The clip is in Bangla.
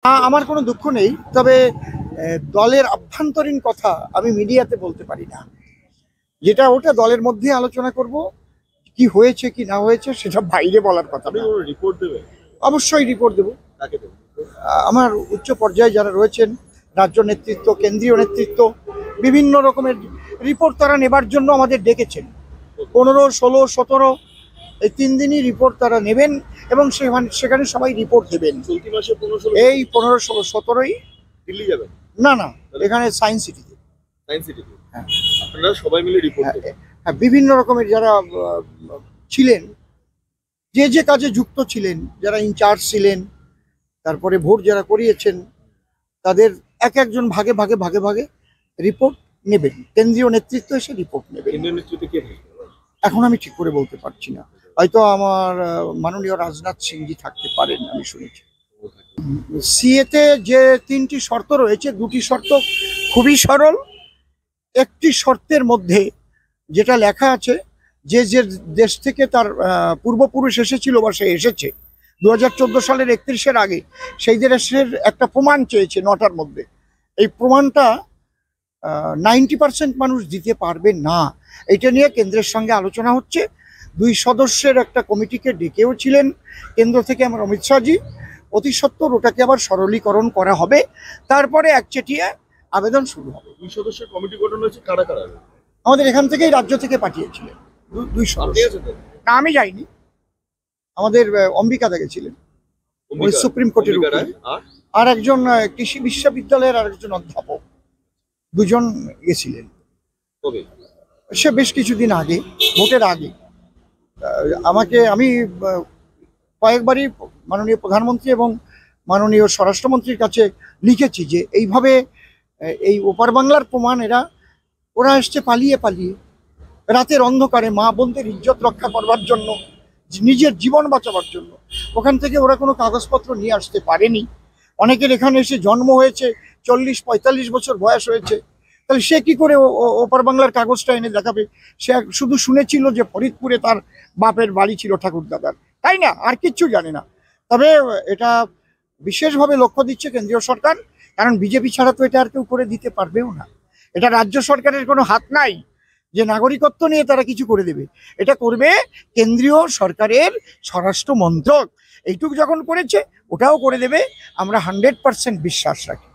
আমার কোনো দুঃখ নেই, তবে দলের আভ্যন্তরীণ কথা আমি মিডিয়াতে বলতে পারি না। যেটা ওটা দলের মধ্যে আলোচনা করব, কি হয়েছে কি না হয়েছে সেটা বাইরে বলার কথা না। রিপোর্ট দেবে? অবশ্যই রিপোর্ট দেবো। কাকে দেবে? আমার উচ্চ পর্যায়ে যারা রয়েছেন, রাজ্য নেতৃত্ব, কেন্দ্রীয় নেতৃত্ব, বিভিন্ন রকমের রিপোর্ট তারা নেবার জন্য আমাদের ডেকেছেন। 15, 16, 17 এই 3 দিনই রিপোর্ট তারা নেবেন এবং সেখানে সবাই রিপোর্ট দেবেন। চলতি মাসে 15, এই 15, 16, 17ই দিল্লি যাবেন? না, এখানে সায়েন্স সিটিতে। সায়েন্স সিটিতে? হ্যাঁ, আপনারা সবাই মিলে রিপোর্ট দেবেন? হ্যাঁ, বিভিন্ন রকমের যারা ছিলেন, যে কাজে যুক্ত ছিলেন, যারা ইনচার্জ ছিলেন, তারপরে ভোট যারা করিয়েছেন, তাদের একজন ভাগে ভাগে রিপোর্ট নেবেন। কেন্দ্রীয় নেতৃত্ব এসে রিপোর্ট নেবেন। কেন্দ্রীয় নেতৃত্বে কে থাকবে? এখন আমি ঠিক করে বলতে পারছি না, হয়তো আমার মাননীয় রাজনাথ সিংজি থাকতে পারেন, আমি শুনেছি। সিএতে যে 3টি শর্ত রয়েছে, 2টি শর্ত খুবই সরল। একটি শর্তের মধ্যে যেটা লেখা আছে, যে দেশ থেকে তার পূর্বপুরুষ এসেছিল বা সে এসেছে 2014 সালের 31-এর আগে, সেই দেশের একটা প্রমাণ চেয়েছে 9টার মধ্যে। এই প্রমাণটা 90% মানুষ দিতে পারবে না। এটা নিয়ে কেন্দ্রের সঙ্গে আলোচনা হচ্ছে। 2 সদস্যের একটা কমিটিকে ডেকেও ছিলেন কেন্দ্র থেকে আমার অমিত শাহজি। অতি সত্বর ওটাকে আবার সরলীকরণ করা হবে, তারপরে একচেটিয়া আবেদন শুরু হবে। 2 সদস্যের কমিটি গঠন হয়েছে, কারা কারা? আমাদের এখান থেকেই, রাজ্য থেকে পাঠিয়েছিলেন 2 সদস্য। না, আমি যাইনি, আমাদের অম্বিকা দা গেছিলেন, ওই সুপ্রিম কোর্টের উপরে। আর একজন কৃষি বিশ্ববিদ্যালয়ের আর একজন অধ্যাপক, 2 জন গেছিলেন। কবে? সে বেশ কিছুদিন আগে, ভোটের আগে। আমি কয়েকবারই মাননীয় প্রধানমন্ত্রী এবং মাননীয় স্বরাষ্ট্রমন্ত্রীর কাছে লিখেছি যে এইভাবে এই ওপার বাংলার প্রমাণ ওরা এসছে পালিয়ে রাতের অন্ধকারে মা বোনদের ইজ্জত রক্ষা করবার জন্য, নিজের জীবন বাঁচাবার জন্য। ওখান থেকে ওরা কোনো কাগজপত্র নিয়ে আসতে পারেনি। অনেকের এখানে এসে জন্ম হয়েছে, 40-45 বছর বয়স হয়েছে, তাহলে সে কি করে ওপার বাংলার কাগজটা এনে দেখাবে? সে শুধু শুনেছিল যে ফরিদপুরে তার বাপের বাড়ি ছিল ঠাকুরদাদার, তাই না, আর কিচ্ছু জানে না। তবে এটা বিশেষভাবে লক্ষ্য দিচ্ছে কেন্দ্রীয় সরকার, কারণ বিজেপি ছাড়া তো এটা আর কেউ করে দিতে পারবেও না। এটা রাজ্য সরকারের কোনো হাত নাই যে নাগরিকত্ব নিয়ে তারা কিছু করে দেবে। এটা করবে কেন্দ্রীয় সরকারের স্বরাষ্ট্র মন্ত্রক। এইটুকু যখন করেছে, ওটাও করে দেবে, আমরা 100% বিশ্বাস রাখি।